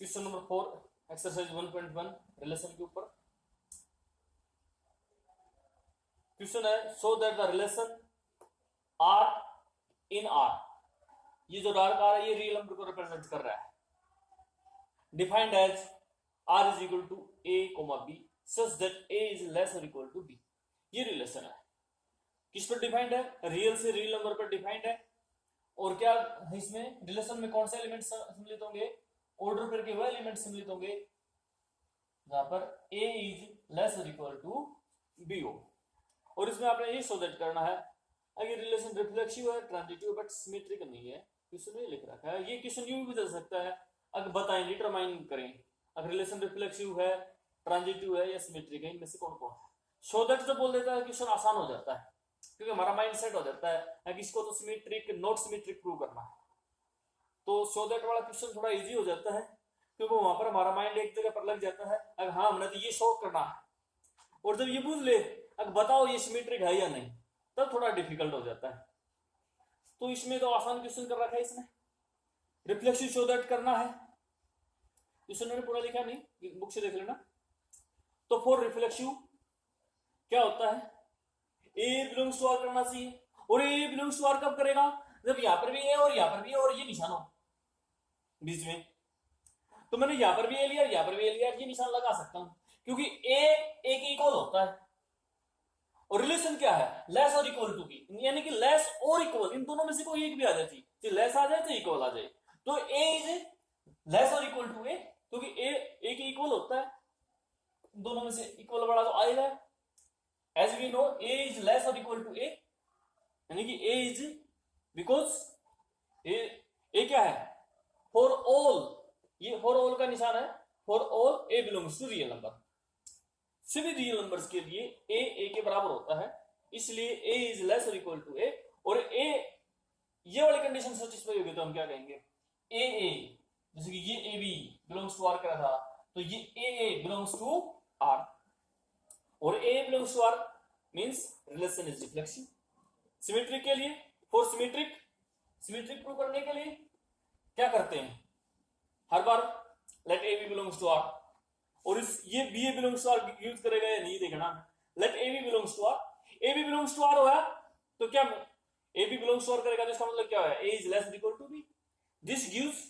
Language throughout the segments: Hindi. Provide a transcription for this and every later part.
क्वेश्चन नंबर 4 एक्सरसाइज 1.1 रिलेशन के ऊपर क्वेश्चन है so that the relation R in R, ये जो डार्क आर है ये रियल नंबर को रिप्रेजेंट कर रहा है, defined as R is equal to A comma B such that A is less और इक्वल टू बी। ये रिलेशन है, किस पर डिफाइंड है? रियल से रियल नंबर पर डिफाइंड है। और क्या इसमें रिलेशन में कौन से एलिमेंट सम्मिलित होंगे? ऑर्डर पेयर के वो एलिमेंट सम्मिलित होंगे जहां पर a इज लेस और इक्वल टू b हो। और इसमें आपने ये शो दैट करना है अगर रिलेशन रिफ्लेक्सिव है, ट्रांजिटिव बट सिमेट्रिक नहीं है। क्वेश्चन ये लिख रखा है, ये क्वेश्चन यूं भी बदल सकता है, अगर बताएं डिटरमाइन करें अगर रिलेशन रिफ्लेक्सिव है, ट्रांजिटिव है या सिमेट्रिक है, इनमें से कौन कौन है। शो दैट जो बोल देता है क्वेश्चन आसान हो जाता है क्योंकि हमारा माइंड सेट हो जाता है कि इसको तो सिमेट्रिक नॉट सिमेट्रिक प्रूव करना है। तो सो दैट वाला क्वेश्चन थोड़ा इजी हो जाता है क्योंकि वहां पर हमारा माइंड एक जगह पर लग जाता है, अगर हाँ हमने तो ये शो करना है। और जब ये पूछ ले अगर बताओ ये सिमेट्रिक है या नहीं, तब थोड़ा डिफिकल्ट हो जाता है। तो इसमें तो आसान क्वेश्चन कर रखा है, इसमें रिफ्लेक्सिव शो दैट करना है। क्वेश्चन मैंने पूरा लिखा नहीं, बुक से देख लेना। तो फॉर रिफ्लेक्सिव क्या होता है, ए बिलोंग्स टू आर करना चाहिए। और ए बिलोंग्स टू आर कब करेगा? जब यहां पर भी है और यहां पर भी है और ये निशान हो बीच में। तो मैंने यहां पर भी ए लिया, यहां पर भी ए लिया, ये निशान लगा सकता हूं क्योंकि ए के इक्वल होता है। और रिलेशन क्या है? लेस और इक्वल टू की, यानी कि लेस और इक्वल, इन दोनों में से कोई एक भी आ जाती, तो लेस आ जाए तो इक्वल आ जाए। तो ए इज लेस और इक्वल टू ए क्योंकि ए के इक्वल होता है, दोनों में से इक्वल वाला तो आएगा। As we know A is less और इक्वल टू ए, यानी कि ए इज बिकॉज ए क्या है? फॉर ऑल, ये फॉर ऑल का निशान है, for all A belongs to real number. सभी रियल नंबर्स के लिए ए के बराबर होता है, इसलिए ए इज लेस और इक्वल टू ए। और ए ये वाली कंडीशन सेटिस्फाई होगी तो हम क्या कहेंगे? ए जैसे कि ये A B belongs to R करा था, तो ये ए बिलोंग्स टू आर। और A belongs to R means relation is reflexive. Symmetric के लिए, फॉर सिमेट्रिक प्रूव करने के लिए क्या करते हैं? हर बार let A B belongs to R, और इस ये B A belongs to R use करेगा या नहीं देखना। Let A B belongs to R, A B belongs to R होगा तो क्या A B belongs to R करेगा तो इसका मतलब क्या है? A is less equal to B. This gives,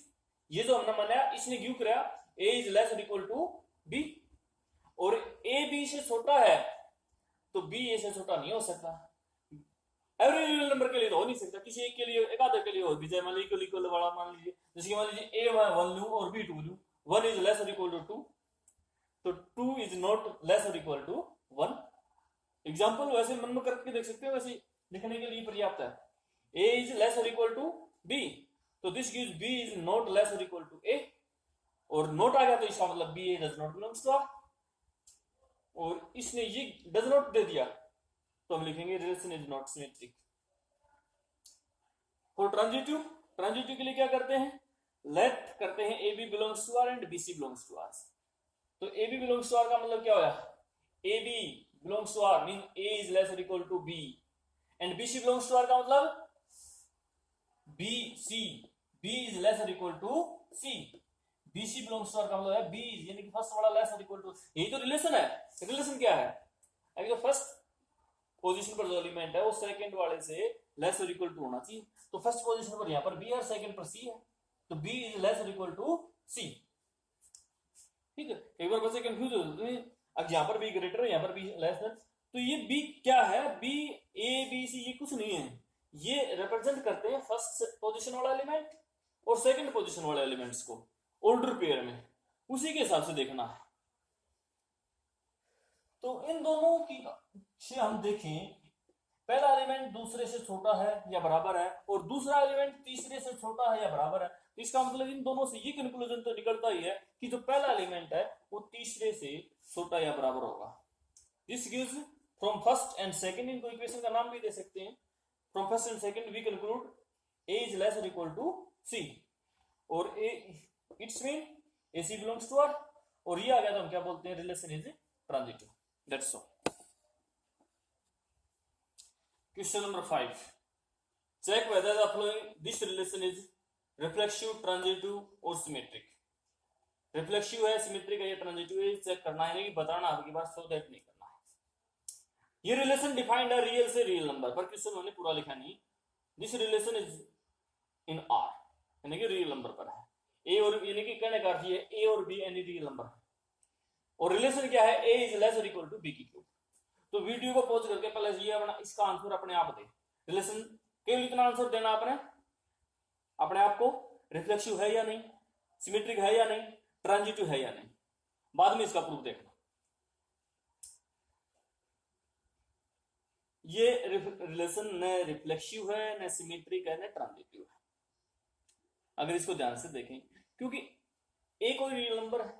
ये जो हमने माना इसने गिव कराया A is less equal to B. और ए बी से छोटा है तो बी ए से छोटा नहीं हो सकता। एवरी रियल नंबर के लिए तो हो नहीं सकता, किसी एक के लिए, एक आधे के लिए हो भी जाए। मान लीजिए इक्वल वाला मान लीजिए, जैसे मान लीजिए ए 1 लूं और बी 2 लूं, 1 इज लेस और इक्वल टू 2, तो 2 इज नॉट लेस और इक्वल टू 1। एग्जांपल वैसे मन में करके देख सकते हो, वैसे लिखने के लिए पर्याप्त है। ए इज लेस और इक्वल टू बी, तो this gives B is not less और इक्वल टू ए। और नॉट आ गया तो इसका मतलब B A does not belongs to R. और इसने ये डज नॉट दे दिया तो हम लिखेंगे relation is not symmetric. For transitive के लिए क्या करते हैं? लेट करते हैं A B belongs to R and B C belongs to R. तो A B belongs to R का मतलब क्या होया? A B belongs to R mean A is less और equal to B, and B C belongs to R का मतलब B C, B is less और equal to C. B C belongs to R का मतलब है बी इज, यानी कि फर्स्ट वाला लेस और इक्वल टू, यही तो रिलेशन है। रिलेशन क्या है? अगर फर्स्ट पोजीशन पर जो एलिमेंट है वो सेकंड वाले से लेस और इक्वल टू होना चाहिए। तो फर्स्ट पोजीशन पर यहां पर बी है और सेकंड पर सी है, तो बी इज लेस और इक्वल टू सी। ठीक है, एक बार बच्चे कंफ्यूज हो जाते हैं, अब यहां पर बी ग्रेटर है, यहां पर बी लेस है, तो ये बी क्या है? बी ए बी सी ये कुछ नहीं है, ये रिप्रेजेंट करते हैं फर्स्ट पोजीशन वाला एलिमेंट और सेकंड पोजीशन वाले एलिमेंट्स को ऑर्डर पेयर में, उसी के हिसाब से देखना है। तो इन दोनों की से हम देखें, पहला एलिमेंट दूसरे से छोटा है या बराबर है और दूसरा एलिमेंट तीसरे से छोटा है या बराबर है, तो इसका मतलब इन दोनों से ये कंक्लूजन तो निकलता ही है कि जो पहला एलिमेंट है वो तीसरे से छोटा या बराबर होगा। This gives from first and second, इनको इक्वेशन का नाम भी दे सकते हैं। From first and second we conclude A is less और इक्वल टू सी, और a it's mean A C belongs to R, और ये आ गया तो हम क्या बोलते हैं? Relation is transitive. That's all. Question number 5. Check whether the following this relation is reflexive, transitive or symmetric. Reflexive है, सिमेट्रिक है या ट्रांजिटिव है, चेक करना है, नहीं बताना आपकी बात, सो दैट नहीं करना है। ये रिलेशन डिफाइंड है रियल से रियल नंबर पर, क्वेश्चन मैंने पूरा लिखा नहीं। This relation is in are, यानी कि रियल नंबर पर है। ए और यानी कि कहने का अर्थ ये ए और बी एनी रियल नंबर है, और रिलेशन क्या है, ए इज लेस और इक्वल टू बी की क्यूब। तो वीडियो को पॉज करके पहले ये अपना इसका आंसर अपने आप दे। रिलेशन केवल इतना आंसर देना आपने अपने आप को, रिफ्लेक्सिव है या नहीं, सिमेट्रिक है या नहीं, ट्रांजिटिव है या नहीं, बाद में इसका प्रूफ देखना। ये रिलेशन न रिफ्लेक्सिव है, न सिमेट्रिक है, न ट्रांजिटिव है, अगर इसको ध्यान से देखें, क्योंकि ए कोई रियल नंबर है,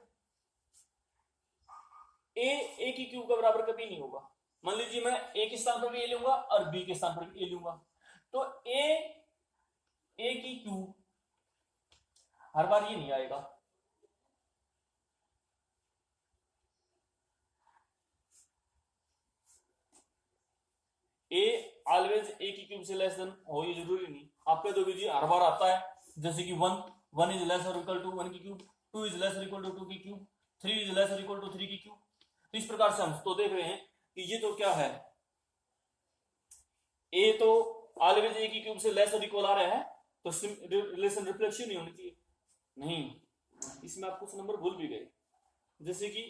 ए की क्यूब का बराबर कभी नहीं होगा। मान लीजिए मैं ए के स्थान पर भी ए लूंगा और बी के स्थान पर भी ए लूंगा, तो ए की क्यूब हर बार ये नहीं आएगा। ए ऑलवेज ए की क्यूब से लेस देन हो, ये जरूरी नहीं। आप कह दोगे जी हर बार आता है, जैसे कि 1 इज लेस और इक्वल टू 1 की क्यूब, 2 इज लेस और इक्वल टू 2 की क्यूब, 3 इज लेस और इक्वल टू 3 की क्यूब। तो इस प्रकार से हम तो देख रहे हैं कि ये तो क्या है, ए तो ऑलवेज ए की क्यूब से लेस और इक्वल आ रहा है, तो रिलेशन रिफ्लेक्सिव नहीं होनी चाहिए। नहीं, इसमें आप कुछ नंबर भूल भी गए, जैसे कि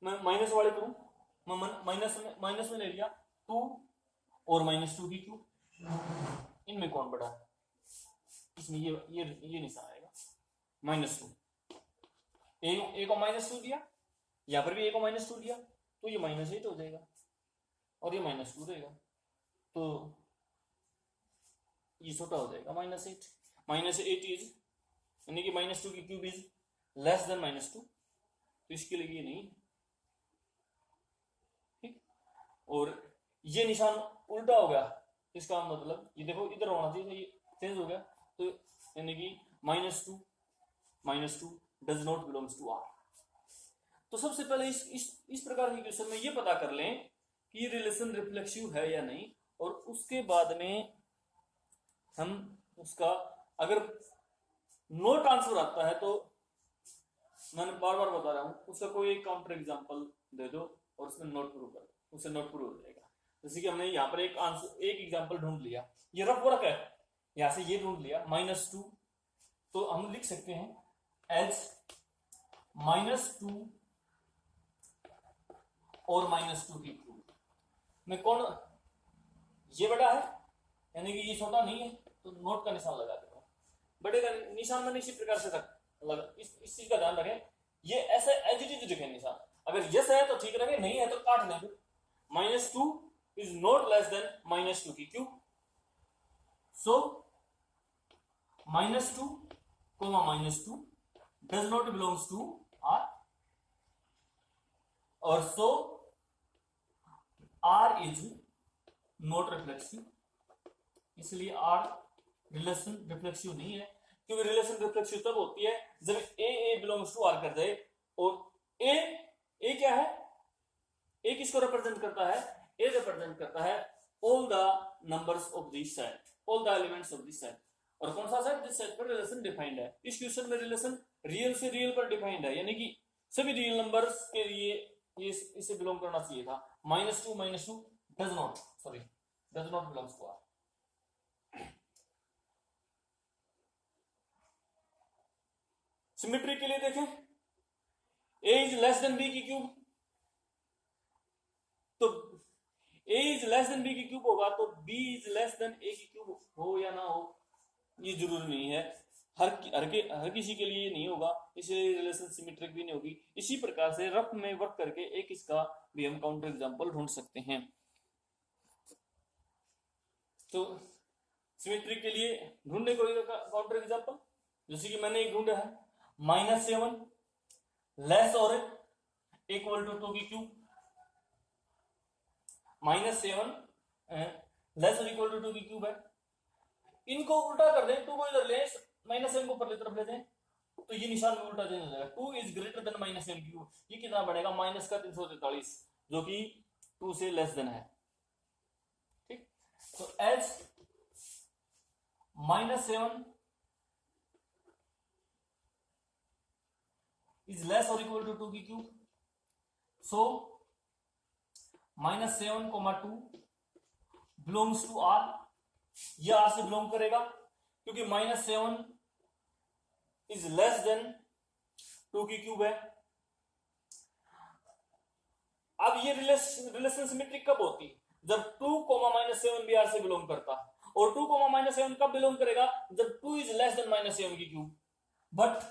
मैं माइनस वाले करूं, मैं माइनस में ले लिया 2 और -2 की क्यूब, इनमें कौन बड़ा है, इसमें ये निशान आएगा -2। ए को -2 दिया, यहां पर भी ए को -2 दिया, तो ये -8 हो जाएगा और ये -2 रहेगा, तो ये छोटा हो जाएगा -8। -8 इज यानी कि -2 की क्यूब इज लेस देन -2, तो इसके लिए ये नहीं, ठीक। और ये निशान उल्टा हो गया, इसका मतलब ये देखो इधर होना चाहिए, ये चेंज हो गया, तो यानी कि -2 does not belongs to R. तो सबसे पहले इस प्रकार के क्वेश्चन में ये पता कर लें कि ये रिलेशन रिफ्लेक्सिव है या नहीं, और उसके बाद में हम उसका अगर नॉट आंसर आता है तो मैंने बार बार बता रहा हूं, उसका कोई एक काउंटर एग्जांपल दे दो और उसमें नॉट प्रूव कर, उससे नॉट प्रूव हो जाएगा। जैसे कि हमने यहाँ पर एक एग्जांपल ढूंढ लिया, ये रफ वर्क है, यहां से ये ढूंढ लिया -2, तो हम लिख सकते हैं एज -2 और -2 की क्यूब में कौन ये बड़ा है, यानी कि ये छोटा नहीं है, तो नोट का निशान लगा देगा। बड़े का निशान मैंने इसी प्रकार से लगा, इस चीज का ध्यान रखें, ये ऐसे एज इट इज लिखे निशान, अगर यस है तो ठीक रहे, नहीं है तो काट लें। -2 इज नॉट लेस देन -2 की cube, so -2, -2 does not belongs to R, और so R is not reflexive, इसलिए आर रिलेशन रिफ्लेक्सिव नहीं है, क्योंकि रिलेशन रिफ्लेक्सिव तब होती है जब ए बिलोंग्स टू आर कर जाए, और ए क्या है, ए किसको रिप्रेजेंट करता है, ए रिप्रेजेंट करता है all the numbers of this set, all the elements of this set. और कौन सा सेट, जिस सेट पर रिलेशन डिफाइंड है। इस क्वेश्चन में रिलेशन रियल से रियल पर डिफाइंड है, यानी कि सभी रियल नंबर्स के लिए ये इसे बिलोंग करना चाहिए था। -2 does not belongs to R. Symmetry के लिए देखें, a is less than b की क्यूब, तो a is less than b की क्यूब होगा, तो b is less than a की क्यूब हो या ना हो ये जरूरी नहीं है, हर किसी के लिए नहीं होगा, इसलिए रिलेशन सिमेट्रिक भी नहीं होगी। इसी प्रकार से रफ में वर्क करके एक इसका भी हम काउंटर एग्जांपल ढूंढ सकते हैं। तो सिमेट्रिक के लिए ढूंढने को काउंटर एग्जांपल, जैसे कि मैंने एक ढूंढा है -7 लेस और इक्वल टू 2 की क्यूब, -7 लेस और इक्वल टू 2 की क्यूब है। इनको उल्टा कर दें, 2 को इधर ले, -7 को ऊपर तरफ ले जाएं, तो ये निशान में उल्टा चेंज हो जाएगा। 2 इज ग्रेटर देन -7 क्यूब, ये कितना बनेगा -343, जो कि 2 से लेस देन है, ठीक। तो एज -7 इज लेस और इक्वल टू 2 की cube, so -7, 2 belongs to R, ये आर से बिलोंग करेगा क्योंकि -7 इज लेस देन 2 की क्यूब है। अब ये रिलेशन सिमेट्रिक कब होती, जब 2, -7 भी आर से बिलोंग करता, और 2, -7 कब बिलोंग करेगा, जब 2 इज लेस देन -7 की cube, but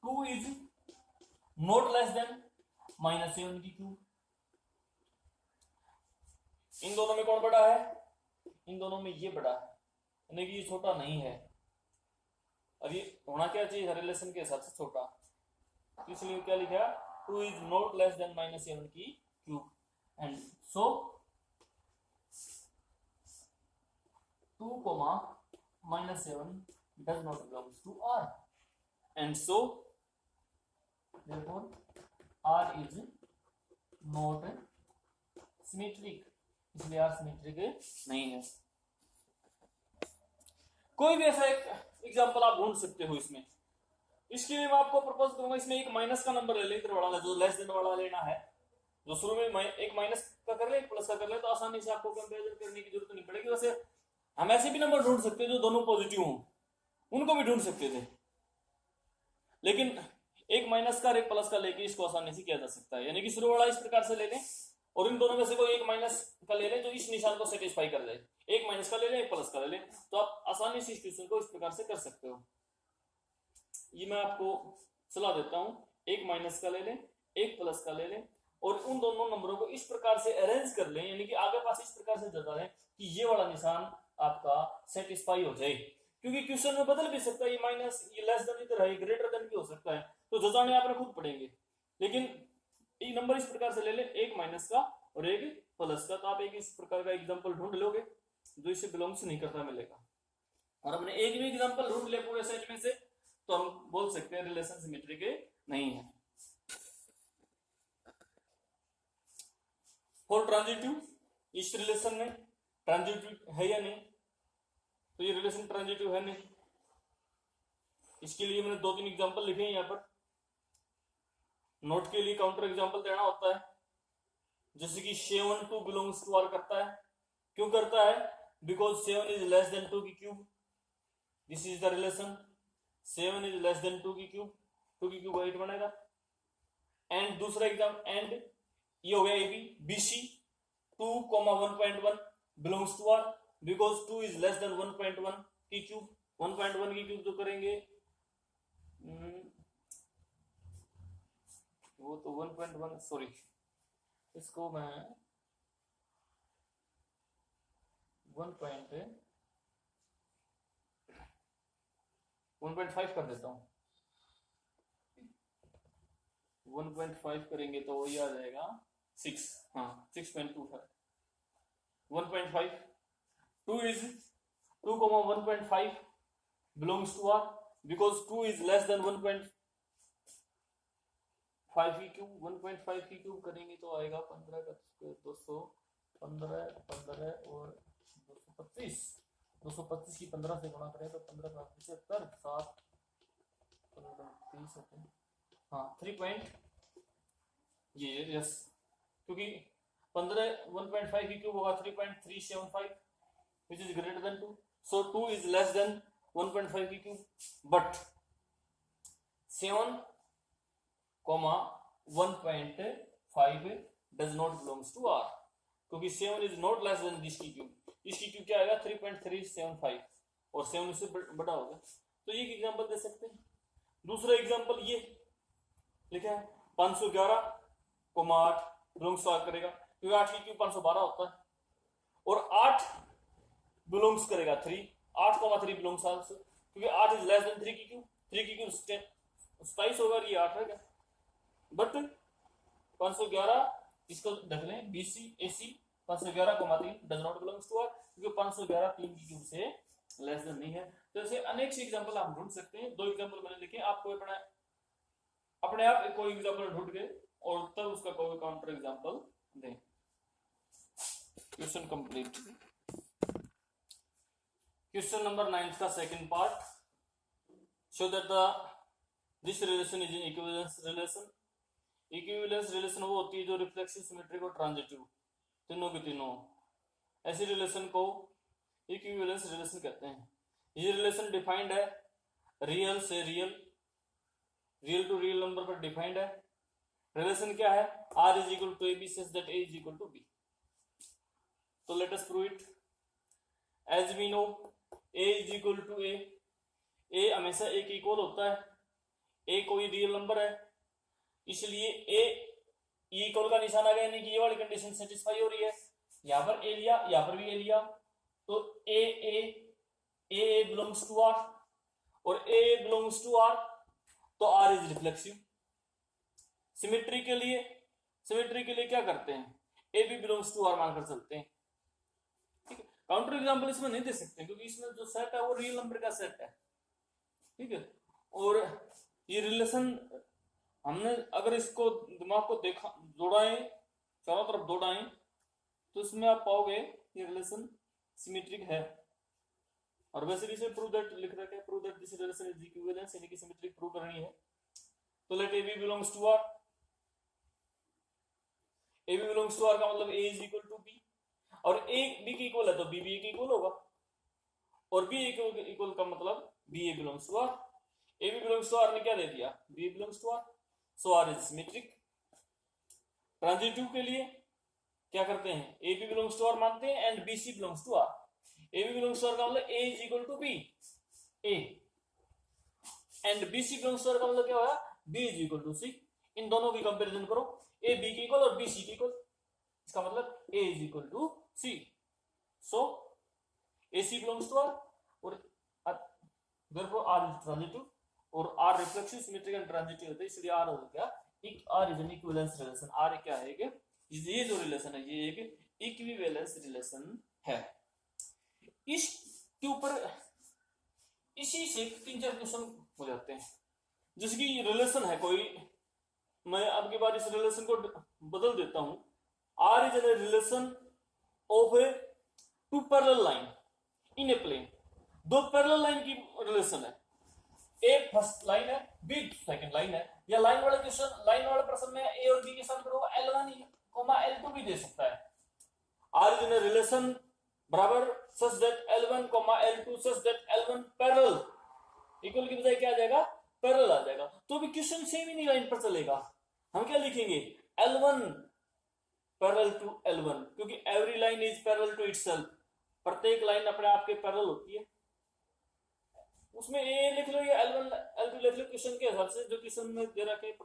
2 is not less than -7 की क्यूब। इन दोनों में कौन बड़ा है, इन दोनों में ये बड़ा है, यानी कि ये छोटा नहीं है। अब ये होना क्या चाहिए रिलेशन के हिसाब से छोटा, इसलिए क्या लिखा, 2 इज नॉट लेस देन -7 की cube, and so 2, -7 does not belongs to R, and so therefore R is not symmetric, इसलिए R सिमेट्रिक नहीं है। कोई भी ऐसा एक एग्जांपल आप ढूंढ सकते हो इसमें, इसके लिए मैं आपको प्रपोज करूंगा, इसमें एक माइनस का नंबर ले ले, इधर वाला जो लेस देन वाला लेना है, जो शुरू में एक माइनस का कर ले एक प्लस का कर ले, तो आसानी से आपको कंपैरिजन करने की जरूरत नहीं पड़ेगी। वैसे हम ऐसे भी नंबर ढूंढ सकते हैं जो दोनों पॉजिटिव हों, उनको भी ढूंढ सकते थे, लेकिन एक माइनस का और एक प्लस का लेके इसको आसानी से किया जा सकता है। यानी कि शुरू वाला इस प्रकार से ले लें और इन दोनों में से कोई एक माइनस का ले लें जो इस निशान को सेटिस्फाई कर जाए, एक माइनस का ले लें एक प्लस का ले लें, तो आप आसानी से इस क्वेश्चन को इस प्रकार से कर सकते हो। ये मैं आपको सलाह देता हूं, एक माइनस का ले लें एक प्लस का ले लें और उन दोनों नंबरों को इस प्रकार से अरेंज कर लें, यानी कि आगे पास इस प्रकार से जता लें कि ये वाला निशान आपका सेटिस्फाई हो जाए, क्योंकि क्वेश्चन में बदल भी सकता है, ये माइनस ये लेस देन इधर है, ग्रेटर देन भी हो सकता है, तो जताने आपने खुद पड़ेंगे। लेकिन ये नंबर इस प्रकार से ले लें, एक माइनस का और एक प्लस का, तो आप एक इस प्रकार का एग्जांपल ढूंढ लोगे जो इसे बिलोंग्स नहीं करता मिलेगा, और हमने एक भी एग्जांपल ढूंढ लिया पूरे सेट में से, तो हम बोल सकते हैं रिलेशन सिमेट्रिक नहीं है। फॉर ट्रांजिटिव, इस रिलेशन में ट्रांजिटिव है या नहीं, तो ये रिलेशन ट्रांजिटिव है नहीं, इसके लिए मैंने 2-3 एग्जांपल लिखे हैं यहाँ पर, नोट के लिए काउंटर एग्जांपल देना होता है, जैसे कि 7 2 बिलोंग्स टू आर करता है, क्यों करता है, बिकॉज 7 इज लेस देन 2 की cube, this is the relation, 7 is less than 2 की क्यूब, 2 की क्यूब 8 बनेगा। एंड दूसरा एग्जाम, एंड ये हो गया A B, B C 2, 1.1 belongs to R, because 2 is less than 1.1 की क्यूब, 1.1 की क्यूब जो करेंगे वो तो 1.1, सॉरी इसको मैं 1.5 कर देता हूं, 1.5 करेंगे तो वही आ जाएगा 6, हाँ 6.25, 1.5, 2 is 2, 1.5 belongs to R because 2 is less than 1.5 की क्यूब, 1.5 की क्यूब करेंगे तो आएगा 15 का स्क्वायर 215, 15 और 225, 225 की 15 से गुणा करें तो 15 का 75, 7 15 30 होते हैं, हाँ 3 पॉइंट ये यस, क्योंकि 15 1.5 की क्यूब होगा 3.375 which is greater than 2, so 2 is less than 1.5 की cube, but 7, 1.5 does not belongs to R, क्योंकि 7 is not less than this की क्यूब, इसकी क्यूब क्या आएगा 3.375 और 7 इससे बड़ा होगा, तो ये एग्जांपल दे सकते हैं। दूसरा एग्जांपल ये लिखा है 511,8 बिलोंग्स टू आर करेगा, क्योंकि 8 की क्यूब 512 होता है और 8 बिलोंग्स करेगा 3, 8,3 बिलोंग्स आल्सो, क्योंकि 8 इज लेस देन 3 की क्यूब, 3 की क्यूब 27 होगा और ये 8 है, बट 511 इसको देख लें, BC AC 511,3 does not belongs to R, क्योंकि 511 3 की क्यूब से लेस देन नहीं है। तो ऐसे अनेक से एग्जांपल आप ढूंढ सकते हैं, 2 एग्जांपल मैंने लिखे, आपको अपने आप कोई एग्जांपल ढूंढ के और तब उसका कोई काउंटर एग्जांपल दें। Question complete. क्वेश्चन नंबर 9 का second part, show that the this relation is in equivalence relation. Equivalence relation वो होती है जो रिफ्लेक्सिव, सिमेट्रिक और ट्रांजिटिव तीनों के तीनों, ऐसी रिलेशन को इक्विवेलेंस रिलेशन कहते हैं। ये रिलेशन डिफाइंड है रियल से real, real to real number पर डिफाइंड है। रिलेशन क्या है? R is equal to AB such that A is equal to B। तो let us prove it. As we know A is equal to A, A हमेशा A के इक्वल होता है। A कोई रियल नंबर है, इसलिए A ये इक्वल का निशान आ गया, यानी कि ये वाली कंडीशन सेटिस्फाई हो रही है। यहाँ पर A लिया, यहाँ पर भी A लिया, तो A बिलोंग्स टू R और A बिलोंग्स टू R, तो R इज रिफ्लेक्सिव। सिमेट्री के लिए क्या करते हैं? A भी बिलोंग्स टू R मानकर चलते हैं। ठीक है, काउंटर एग्जांपल इसमें नहीं दे सकते क्योंकि इसमें जो सेट है वो रियल नंबर का सेट है। ठीक है, और ये रिलेशन हमने अगर इसको दिमाग को देखा, जोड़ाएं, चारों तरफ जोड़ाएं, तो इसमें आप पाओगे ये रिलेशन सिमेट्रिक है। और वैसे भी इसे प्रूव दैट लिख रखा है, prove that this relation is equivalence, यानी कि सिमेट्रिक प्रूव करनी है। तो let AB belongs to R। AB belongs to R का मतलब A is equal to B, और A B के इक्वल है तो B भी A के इक्वल होगा, और B A के इक्वल का मतलब B A belongs to R। AB belongs to R ने क्या दे दिया? B A belongs to R, so R is symmetric. Transitive के लिए क्या करते हैं? AB बिलोंग्स टू R मानते हैं and BC belongs to R। AB belongs to R का मतलब A is equal to B A, and BC belongs to R का मतलब क्या होगा? B is equal to C। इन दोनों की कंपैरिजन करो, A B के इक्वल और B C के इक्वल, इसका मतलब A is equal to C, so AC belongs to R और therefore R इज ट्रांजिटिव, और R reflexive, symmetric and transitive होता है, इसलिए R हो गया R is N equivalence relation. R क्या है कि ये जो रिलेशन है ये एक इक्विवेलेंस रिलेशन है। इसके ऊपर इसी से 3-4 क्वेश्चन हो जाते हैं। जैसे कि रिलेशन है कोई, मैं अब की बार इस रिलेशन को बदल देता हूं। R is an relation of a two parallel line in a plane. दो पैरेलल लाइन की रिलेशन है, A फर्स्ट लाइन है, B सेकंड लाइन है, या लाइन वाले क्वेश्चन, लाइन वाले प्रश्न में A और B के साथ करो L1 L2 भी दे सकता है। R इज इन रिलेशन बराबर such that L1 L2 such that L1 parallel, equal की बजाय क्या आ जाएगा? पैरेलल आ जाएगा। तो भी क्वेश्चन सेम ही नहीं लाइन पर चलेगा, हम क्या लिखेंगे? L1 पैरेलल टू L1, क्योंकि every line is parallel to itself, प्रत्येक लाइन अपने आप के पैरेलल होती है। उसमें A लिख लो या L1 L2 लिख लो, क्वेश्चन के हिसाब से जो क्वेश्चन में दे रखे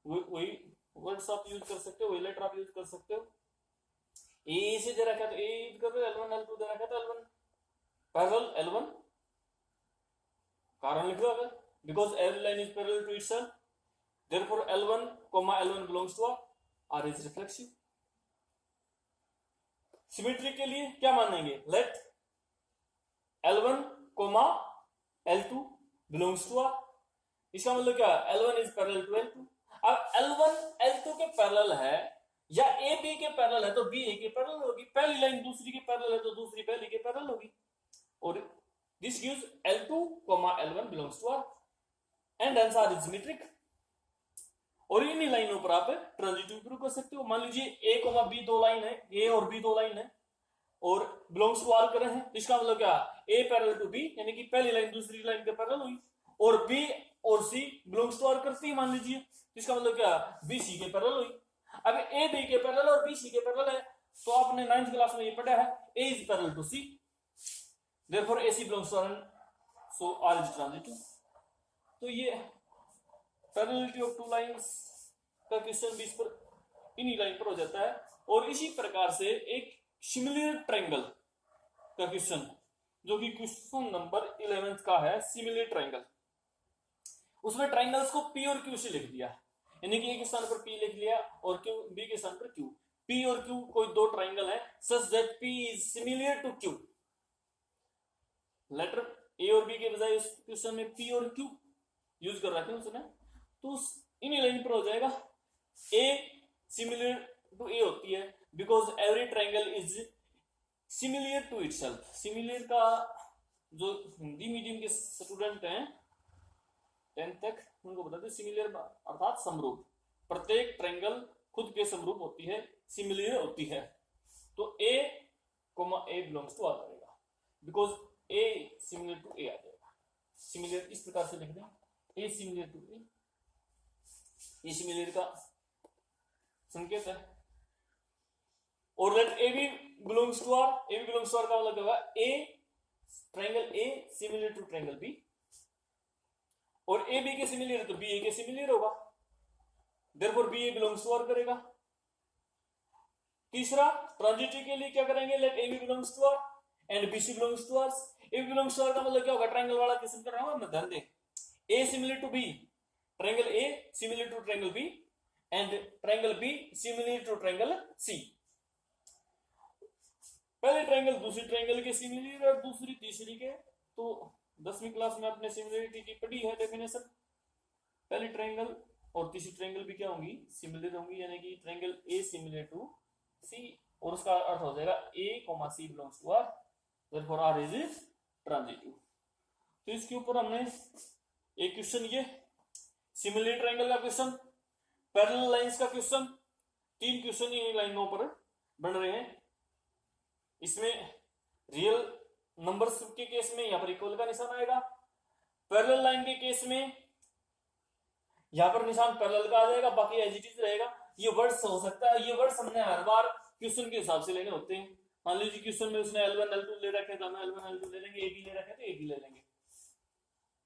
वही वर्ड्स आप यूज कर सकते हो, वही लेटर आप यूज कर सकते हो। A से दे रखा है तो A यूज कर रहे हो, L1 L2 दे रखा है तो L1 पैरेलल L1, कारण लिख लो अगर, because every line is parallel to itself, therefore L1 L1 belongs to R is reflexive. Symmetry के लिए क्या मानेंगे? Late L1 L2 belongs to R, इसका मतलब क्या? L1 is parallel to L2। अब L1 L2 के पैरेलल है या A B के पैरेलल है तो B A के पैरेलल होगी, पहली लाइन दूसरी के पैरेलल है तो दूसरी पहली के पैरेलल होगी, और this gives L2 L1 belongs to R and hence R is symmetric. और इन्हीं लाइनों पर आप ट्रांजिटिव प्रूव कर सकते हो। मान लीजिए A B दो लाइन है, A और B दो लाइन है और बिलोंग्स टू R कर रहे हैं, इसका मतलब क्या? A पैरेलल टू B, यानी कि पहली लाइन दूसरी लाइन के पैरेलल हुई, और B और C बिलोंग्स टू R करती है मान लीजिए, इसका मतलब क्या? B C के पैरेलल हुई। अब A B के पैरेलल और B C के पैरेलल है, तो आपने 9th क्लास में ये पढ़ा है A is parallel to C, therefore AC belongs to R, so R is transitive. तो ये पैरेललिटी ऑफ टू लाइंस का क्वेश्चन भी इस पर इन्हीं लाइन पर हो जाता है। और इसी प्रकार से एक सिमिलर ट्रायंगल का क्वेश्चन जो कि क्वेश्चन नंबर 11 का है, सिमिलर ट्रायंगल, उसमें ट्रायंगल्स को P और Q से लिख दिया, यानी कि A के स्थान पर P लिख लिया और B के स्थान पर Q। P और Q कोई दो ट्रायंगल है such that P is similar to Q। Letter A और B के बजाय इस क्वेश्चन में P और Q यूज कर रखे हैं उसने, तो इन्हीं लाइन पर हो जाएगा। A सिमिलर टू A होती है because every triangle is similar to itself. Similar का जो हिंदी मीडियम के स्टूडेंट हैं 10 तक उनको बताते हैं सिमिलर अर्थात समरूप। प्रत्येक ट्रायंगल खुद के समरूप होती है, सिमिलर होती है। तो A comma A belongs to R करेगा, because A similar to A आ जाएगा। सिमिलर इस प्रकार से लिख दें, ए सिमिलर टू ए, ये सिमिलर का संकेत है। और let A B belongs to R, A B belongs to R का मतलब क्या होगा, a triangle A similar to triangle B, और ए बी के सिमिलर है तो बी ए के सिमिलर होगा, therefore B A belongs to R करेगा। तीसरा ट्रांजिटिव के लिए क्या करेंगे, let A B belongs to R and B C belongs to R. A B belongs to R का मतलब क्या होगा, ट्रायंगल वाला किस्म कर रहा हूं मैं, ध्यान दें, A similar to B, triangle A similar to triangle B and triangle B similar to triangle C. पहले ट्रायंगल दूसरी ट्रायंगल के सिमिलर और दूसरी तीसरी के, तो 10वीं क्लास में अपने सिमिलरिटी की पढ़ी है डेफिनेशन। पहली ट्रायंगल और तीसरी ट्रायंगल भी क्या होंगी, सिमिलर होंगी, यानी कि triangle A similar to C, और उसका अर्थ हो जाएगा A comma C belongs to R, therefore R is transitive. तो इसके ऊपर हमने एक क्वेश्चन, ये सिमिलर ट्रायंगल का क्वेश्चन, पैरेलल लाइंस का क्वेश्चन, 3 क्वेश्चन इन लाइनों पर बन रहे हैं। इसमें रियल नंबर्स के केस में यहां पर इक्वल का निशान आएगा, पैरेलल लाइन के केस में यहां पर निशान पैरेलल का आ जाएगा, बाकी एज इट इज रहेगा। ये वर्ड्स हो सकता है, ये वर्ड्स हमने हर बार क्वेश्चन के हिसाब से लेने होते हैं। मान लीजिए क्वेश्चन में उसने L1 L2 ले रखे, तो हम L1 L2 ले लेंगे, ए बी ले रखे तो ए बी ले लेंगे।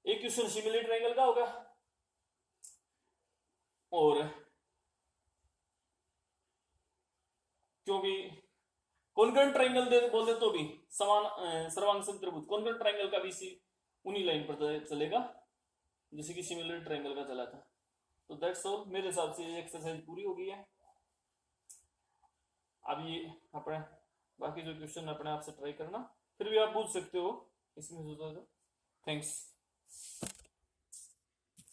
एक क्वेश्चन सिमिलर ट्रायंगल का होगा, और क्योंकि कॉन्करेंट ट्रायंगल दे बोल दे तो भी समान सर्वांग समत्रिभुज कॉन्करेंट ट्रायंगल का भी इसी उन्हीं लाइन पर चलेगा जैसे कि सिमिलर ट्रायंगल का चला था। तो दैट्स ऑल, मेरे हिसाब से ये एक्सरसाइज पूरी हो गई है। अब ये अपने बाकी जो क्वेश्चन अपने आप से ट्राई करना, फिर भी आप पूछ सकते हो इसमें। थैंक्स।